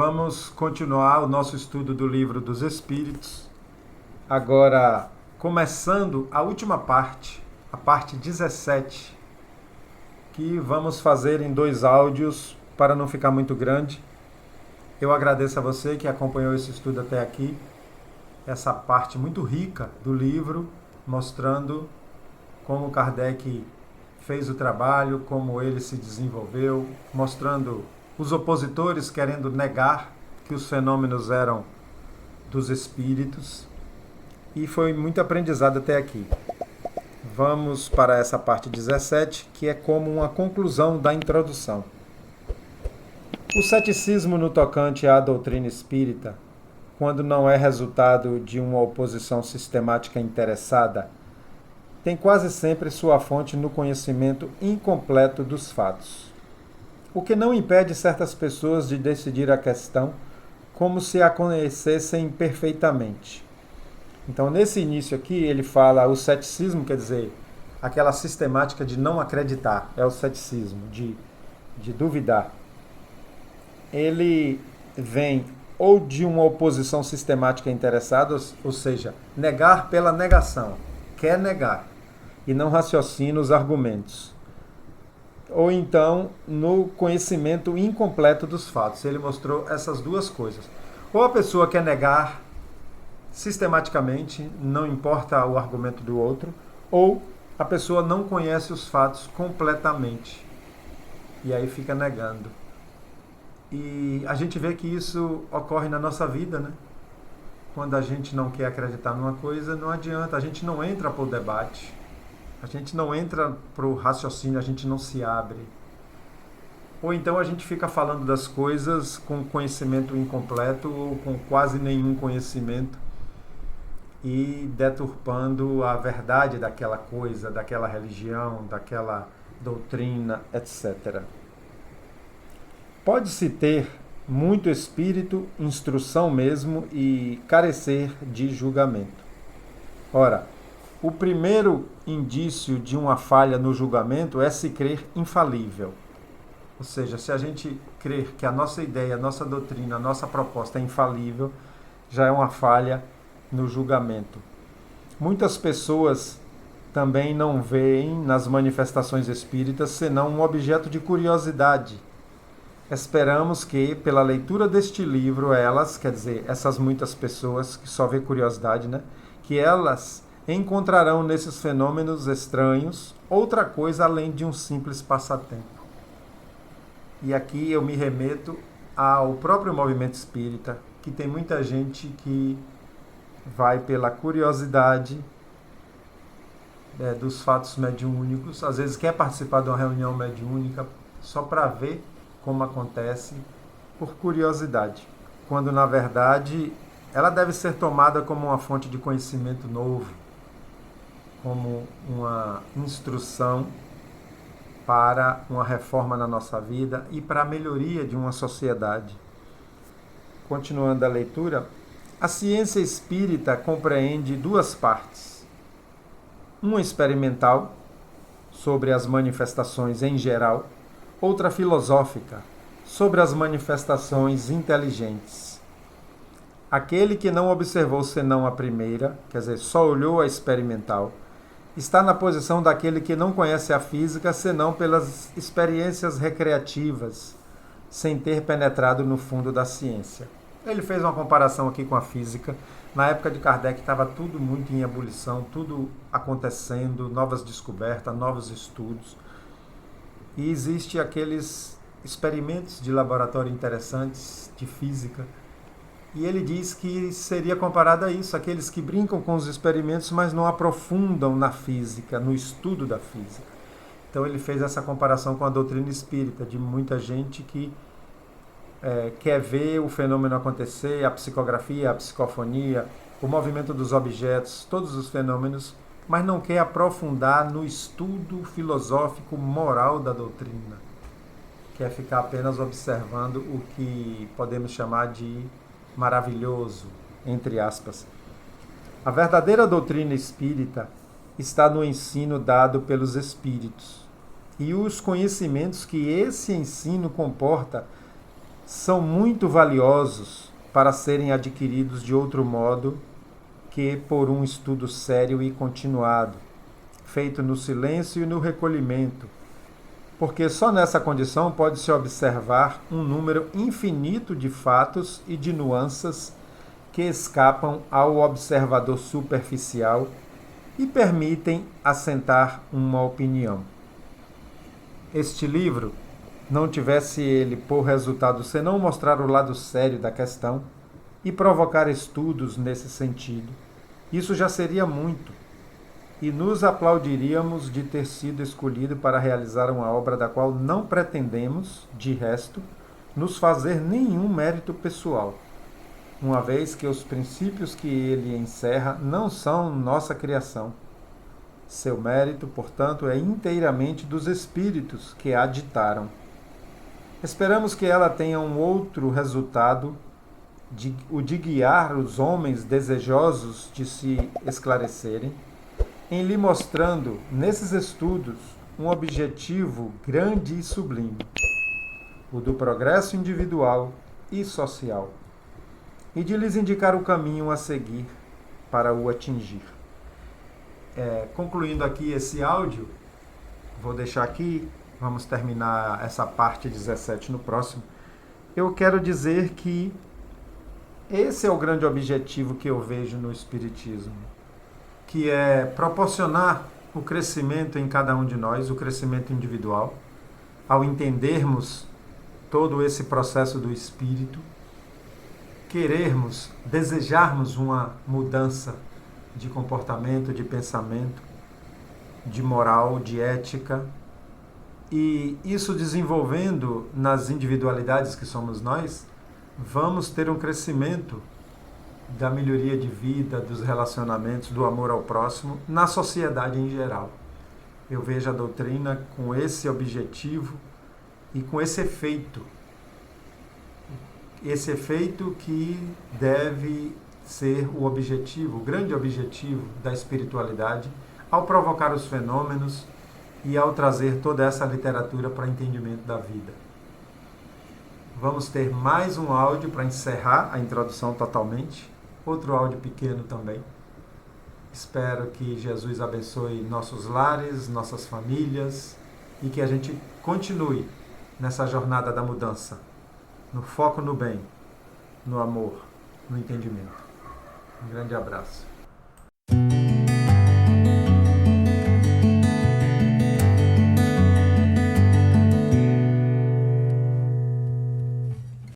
Vamos continuar o nosso estudo do Livro dos Espíritos. Agora, começando a última parte, a parte 17, que vamos fazer em 2 áudios para não ficar muito grande. Eu agradeço a você que acompanhou esse estudo até aqui, essa parte muito rica do livro, mostrando como Kardec fez o trabalho, como ele se desenvolveu, mostrando os opositores querendo negar que os fenômenos eram dos espíritos. E foi muito aprendizado até aqui. Vamos para essa parte 17, que é como uma conclusão da introdução. O ceticismo no tocante à doutrina espírita, quando não é resultado de uma oposição sistemática interessada, tem quase sempre sua fonte no conhecimento incompleto dos fatos. O que não impede certas pessoas de decidir a questão como se a conhecessem perfeitamente. Então, nesse início aqui, ele fala o ceticismo, quer dizer, aquela sistemática de não acreditar, é o ceticismo, de duvidar. Ele vem ou de uma oposição sistemática interessada, ou seja, negar pela negação, quer negar, e não raciocina os argumentos. Ou então no conhecimento incompleto dos fatos. Ele mostrou essas duas coisas. Ou a pessoa quer negar sistematicamente, não importa o argumento do outro, ou a pessoa não conhece os fatos completamente e aí fica negando. E a gente vê que isso ocorre na nossa vida, né? Quando a gente não quer acreditar numa coisa, não adianta, a gente não entra para o debate. A gente não entra para o raciocínio, a gente não se abre. Ou então a gente fica falando das coisas com conhecimento incompleto ou com quase nenhum conhecimento e deturpando a verdade daquela coisa, daquela religião, daquela doutrina, etc. Pode-se ter muito espírito, instrução mesmo e carecer de julgamento. Ora, o primeiro indício de uma falha no julgamento é se crer infalível. Ou seja, se a gente crer que a nossa ideia, a nossa doutrina, a nossa proposta é infalível, já é uma falha no julgamento. Muitas pessoas também não veem nas manifestações espíritas senão um objeto de curiosidade. Esperamos que, pela leitura deste livro, elas, quer dizer, essas muitas pessoas que só vê curiosidade, né? Que elas encontrarão nesses fenômenos estranhos outra coisa além de um simples passatempo. E aqui eu me remeto ao próprio movimento espírita, que tem muita gente que vai pela curiosidade dos fatos mediúnicos, às vezes quer participar de uma reunião mediúnica só para ver como acontece, por curiosidade, quando na verdade ela deve ser tomada como uma fonte de conhecimento novo, como uma instrução para uma reforma na nossa vida e para a melhoria de uma sociedade. Continuando a leitura, a ciência espírita compreende 2 partes. Uma experimental, sobre as manifestações em geral, outra filosófica, sobre as manifestações inteligentes. Aquele que não observou senão a primeira, quer dizer, só olhou a experimental, está na posição daquele que não conhece a física senão pelas experiências recreativas, sem ter penetrado no fundo da ciência. Ele fez uma comparação aqui com a física. Na época de Kardec estava tudo muito em ebulição, tudo acontecendo, novas descobertas, novos estudos. E existe aqueles experimentos de laboratório interessantes de física. E ele diz que seria comparado a isso, aqueles que brincam com os experimentos, mas não aprofundam na física, no estudo da física. Então ele fez essa comparação com a doutrina espírita, de muita gente que quer ver o fenômeno acontecer, a psicografia, a psicofonia, o movimento dos objetos, todos os fenômenos, mas não quer aprofundar no estudo filosófico moral da doutrina. Quer ficar apenas observando o que podemos chamar de maravilhoso, entre aspas. A verdadeira doutrina espírita está no ensino dado pelos espíritos. E os conhecimentos que esse ensino comporta são muito valiosos para serem adquiridos de outro modo que por um estudo sério e continuado, feito no silêncio e no recolhimento, porque só nessa condição pode-se observar um número infinito de fatos e de nuances que escapam ao observador superficial e permitem assentar uma opinião. Este livro não tivesse ele por resultado senão mostrar o lado sério da questão e provocar estudos nesse sentido, isso já seria muito, e nos aplaudiríamos de ter sido escolhido para realizar uma obra da qual não pretendemos, de resto, nos fazer nenhum mérito pessoal, uma vez que os princípios que ele encerra não são nossa criação. Seu mérito, portanto, é inteiramente dos espíritos que a ditaram. Esperamos que ela tenha um outro resultado, o de guiar os homens desejosos de se esclarecerem, em lhe mostrando, nesses estudos, um objetivo grande e sublime, o do progresso individual e social, e de lhes indicar o caminho a seguir para o atingir. Concluindo aqui esse áudio, vou deixar aqui, vamos terminar essa parte 17 no próximo. Eu quero dizer que esse é o grande objetivo que eu vejo no Espiritismo, que é proporcionar o crescimento em cada um de nós, o crescimento individual, ao entendermos todo esse processo do espírito, querermos, desejarmos uma mudança de comportamento, de pensamento, de moral, de ética, e isso desenvolvendo nas individualidades que somos nós, vamos ter um crescimento da melhoria de vida, dos relacionamentos, do amor ao próximo, na sociedade em geral. Eu vejo a doutrina com esse objetivo e com esse efeito que deve ser o objetivo, o grande objetivo da espiritualidade, ao provocar os fenômenos e ao trazer toda essa literatura para entendimento da vida. Vamos ter mais um áudio para encerrar a introdução totalmente, outro áudio pequeno também. Espero que Jesus abençoe nossos lares, nossas famílias e que a gente continue nessa jornada da mudança, no foco no bem, no amor, no entendimento. Um grande abraço.